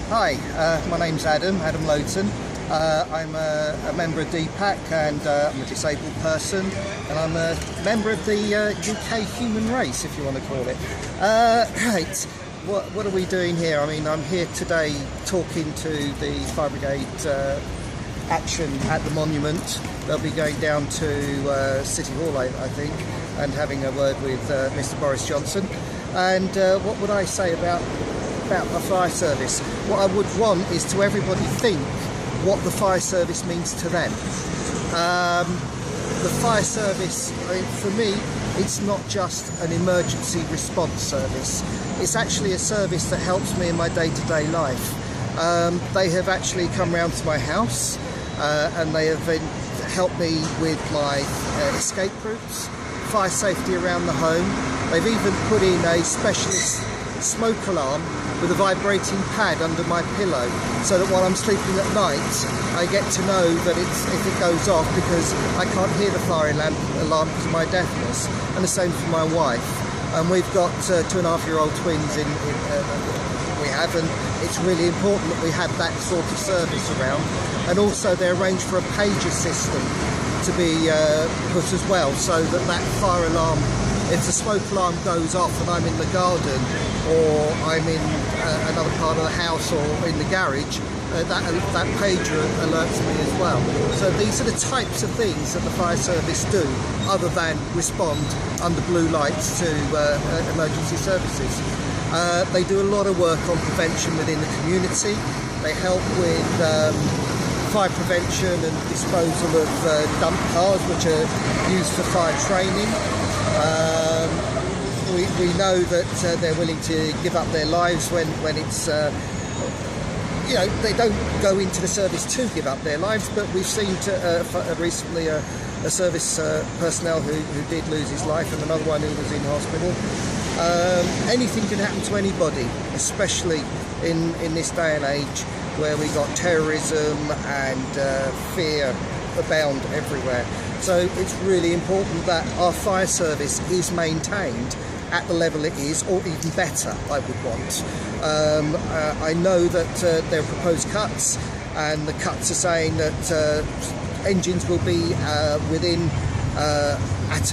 Hi, my name's Adam Lotun. I'm a member of DPAC and I'm a disabled person, and I'm a member of the UK human race, if you want to call it. Right, what are we doing here? I mean, I'm here today talking to the Fire Brigade action at the monument. They'll be going down to City Hall, I think, and having a word with Mr. Boris Johnson. And what would I say about the fire service? What I would want is to everybody think what the fire service means to them. The fire service, I mean, for me, it's not just an emergency response service. It's actually a service that helps me in my day-to-day life. They have actually come round to my house and they have helped me with my escape routes, fire safety around the home. They've even put in a specialist smoke alarm with a vibrating pad under my pillow, so that while I'm sleeping at night I get to know that if it goes off, because I can't hear the fire alarm because of my deafness. And the same for my wife. And we've got 2.5-year-old twins and it's really important that we have that sort of service around. And also they arrange for a pager system to be put as well, so that fire alarm, if the smoke alarm goes off and I'm in the garden or I'm in another part of the house or in the garage, that pager alerts me as well. So these are the types of things that the fire service do, other than respond under blue lights to emergency services. They do a lot of work on prevention within the community. They help with fire prevention and disposal of dump cars, which are used for fire training. We know that they're willing to give up their lives when it's, they don't go into the service to give up their lives, but we've seen recently a service personnel who did lose his life, and another one who was in hospital. Anything can happen to anybody, especially in this day and age where we got terrorism and fear abound everywhere. So it's really important that our fire service is maintained at the level it is, or even better, I would want. I know that there are proposed cuts, and the cuts are saying that engines will be at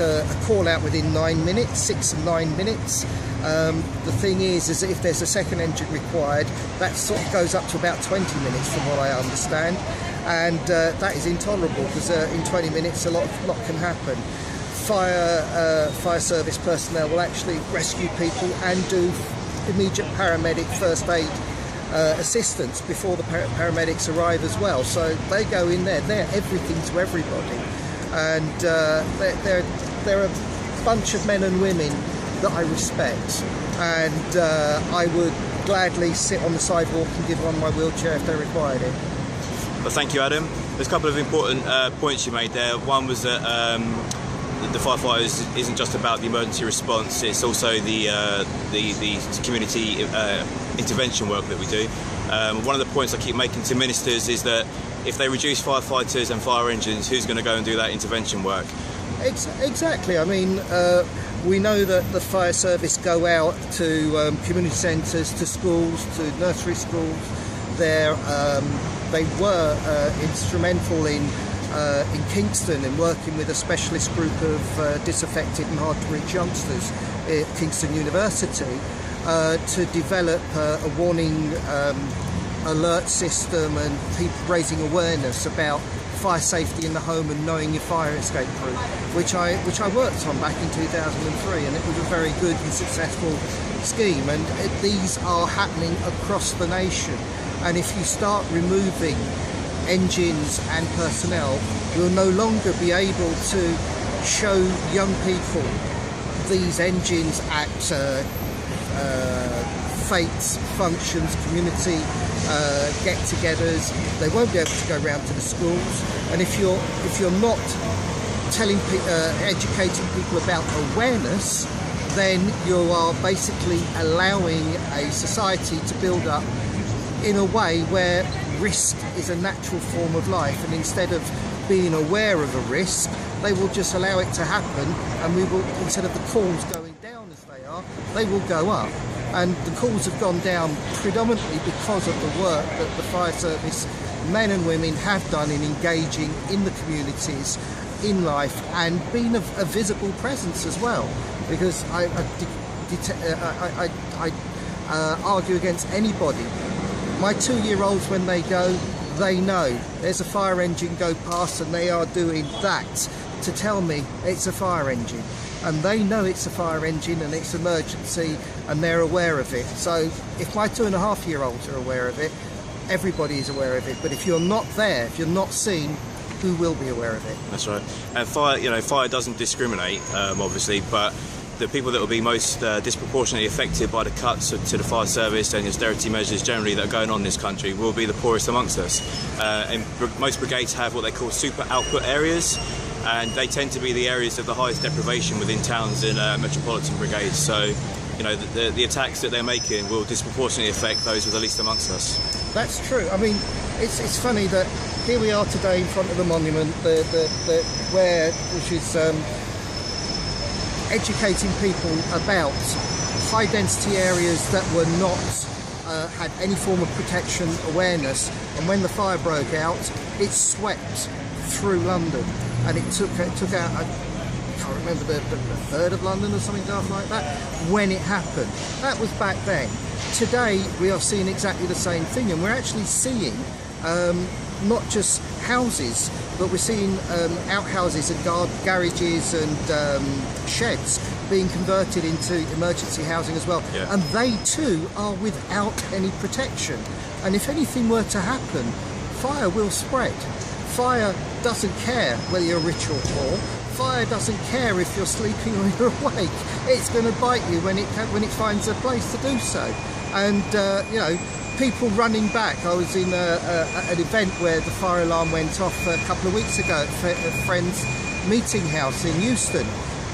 a call out within 9 minutes, 6 and 9 minutes. The thing is that if there's a second engine required, that sort of goes up to about 20 minutes from what I understand. And that is intolerable, because in 20 minutes a lot can happen. Fire service personnel will actually rescue people and do immediate paramedic first aid assistance before the paramedics arrive as well. So they go in there, they're everything to everybody. And they're a bunch of men and women that I respect, and I would gladly sit on the sidewalk and give one my wheelchair if they required it. Well, thank you, Adam. There's a couple of important points you made there. One was that the firefighters isn't just about the emergency response; it's also the community intervention work that we do. One of the points I keep making to ministers is that if they reduce firefighters and fire engines, who's going to go and do that intervention work? Exactly. I mean, we know that the fire service go out to community centres, to schools, to nursery schools. They were instrumental in Kingston in working with a specialist group of disaffected and hard-to-reach youngsters at Kingston University to develop a warning alert system and people raising awareness about fire safety in the home and knowing your fire escape route, which I worked on back in 2003, and it was a very good and successful scheme. And these are happening across the nation. And if you start removing engines and personnel, you'll no longer be able to show young people these engines at fates, functions, community get-togethers. They won't be able to go around to the schools. And if you're not educating people about awareness, then you are basically allowing a society to build up in a way where risk is a natural form of life, and instead of being aware of a risk, they will just allow it to happen, and we will, instead of the calls going down as they are, they will go up. and the calls have gone down predominantly because of the work that the fire service men and women have done in engaging in the communities, in life, and being a visible presence as well. Because I argue against anybody. My 2-year-olds, when they go, they know there's a fire engine go past, and they are doing that to tell me it's a fire engine, and they know it's a fire engine and it's emergency, and they're aware of it. So if my 2.5-year-olds are aware of it, everybody is aware of it. But if you're not there, if you're not seen, who will be aware of it? That's right. And fire doesn't discriminate, obviously, but the people that will be most disproportionately affected by the cuts to the fire service and austerity measures generally that are going on in this country will be the poorest amongst us. And most brigades have what they call super output areas, and they tend to be the areas of the highest deprivation within towns in metropolitan brigades. So, the attacks that they're making will disproportionately affect those with the least amongst us. That's true. I mean, it's funny that here we are today in front of the monument, which is educating people about high density areas that were not had any form of protection awareness, and when the fire broke out, it swept through London, and it took out, I can't remember, the third of London or something like that when it happened. That was back then. Today we are seeing exactly the same thing, and we're actually seeing not just houses, but we're seeing outhouses and garages and sheds being converted into emergency housing as well. Yeah. And they too are without any protection. And if anything were to happen, fire will spread. Fire doesn't care whether you're rich or poor. Fire doesn't care if you're sleeping or you're awake. It's going to bite you when it finds a place to do so. And people running back. I was in an event where the fire alarm went off a couple of weeks ago at a friend's meeting house in Euston,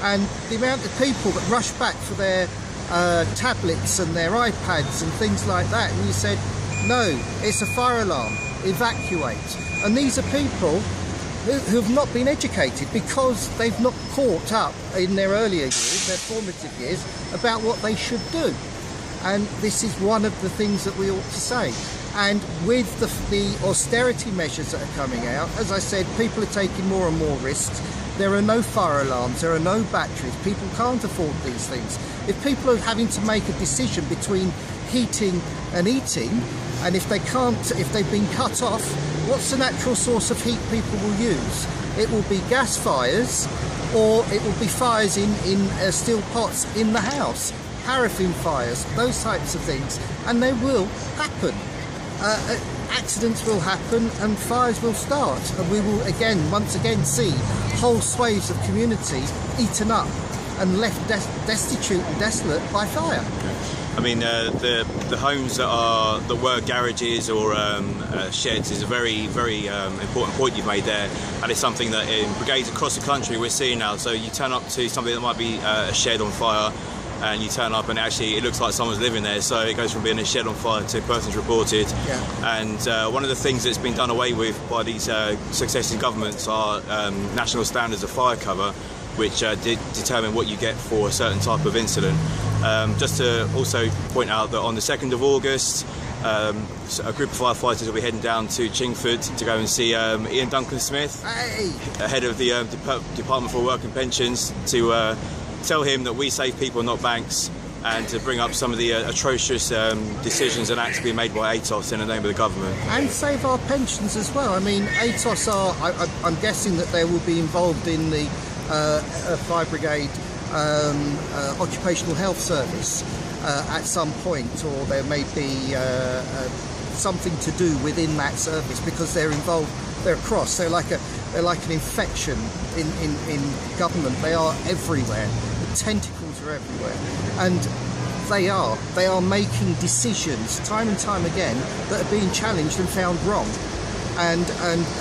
and the amount of people that rushed back for their tablets and their iPads and things like that, and you said, no, it's a fire alarm, evacuate. And these are people who have not been educated because they've not caught up in their earlier years, their formative years, about what they should do. And this is one of the things that we ought to say. And with the austerity measures that are coming out, as I said, people are taking more and more risks. There are no fire alarms, there are no batteries, people can't afford these things. If people are having to make a decision between heating and eating, and if they've been cut off, what's the natural source of heat people will use? It will be gas fires, or it will be fires in steel pots in the house. Paraffin fires, those types of things, and they will happen. Accidents will happen and fires will start, and we will once again see whole swathes of community eaten up and left destitute and desolate by fire. I mean, the homes that were garages or sheds is a very, very important point you've made there, and it's something that in brigades across the country we're seeing now. So you turn up to something that might be a shed on fire, and you turn up and actually it looks like someone's living there, so it goes from being a shed on fire to persons reported. Yeah. And one of the things that's been done away with by these successive governments are national standards of fire cover, which determine what you get for a certain type of incident. Just to also point out that on the 2nd of August, a group of firefighters will be heading down to Chingford to go and see Ian Duncan-Smith, head of the Department for Work and Pensions, to tell him that we save people, not banks, and to bring up some of the atrocious decisions and acts being made by ATOS in the name of the government. And save our pensions as well. I mean, ATOS I'm guessing that they will be involved in the Fire Brigade Occupational Health Service at some point, or there may be something to do within that service, because they're involved, they're across, they're like an infection in government. They are everywhere. The tentacles are everywhere, and they are making decisions time and time again that are being challenged and found wrong, and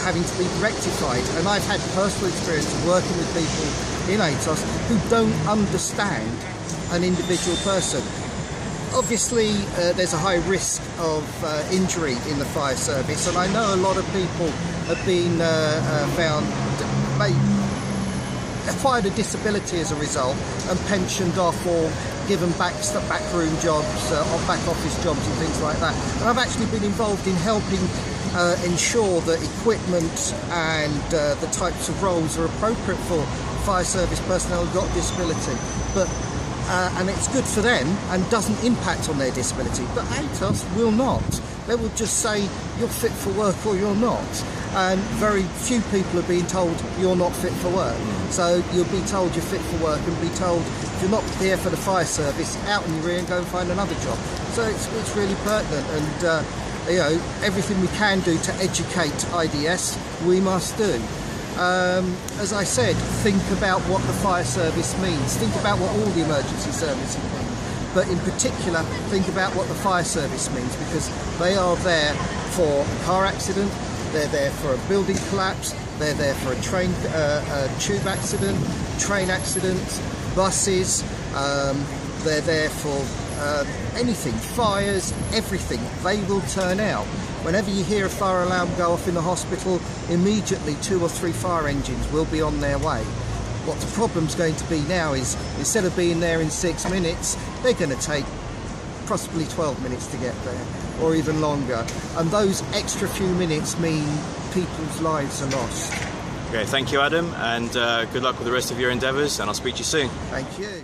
having to be rectified. And I've had personal experience of working with people in ATOS who don't understand an individual person. Obviously, there's a high risk of injury in the fire service, and I know a lot of people have been found acquired a disability as a result and pensioned off or given backroom jobs, or back office jobs and things like that. And I've actually been involved in helping ensure that equipment and the types of roles are appropriate for fire service personnel who've got a disability. And it's good for them and doesn't impact on their disability. But ATOS will not. They will just say you're fit for work or you're not. And very few people are being told you're not fit for work. So you'll be told you're fit for work and be told if you're not here for the fire service, out on your rear and go and find another job. So it's really pertinent, and you know, everything we can do to educate IDS, we must do. As I said, think about what the fire service means. Think about what all the emergency services mean. But in particular, think about what the fire service means, because they are there for a car accident, they're there for a building collapse, they're there for a train, tube accident, train accident, buses, they're there for anything, fires, everything. They will turn out. Whenever you hear a fire alarm go off in the hospital, immediately 2 or 3 fire engines will be on their way. What the problem's going to be now is, instead of being there in 6 minutes, they're going to take possibly 12 minutes to get there, or even longer. And those extra few minutes mean people's lives are lost. Okay, thank you, Adam, and good luck with the rest of your endeavours, and I'll speak to you soon. Thank you.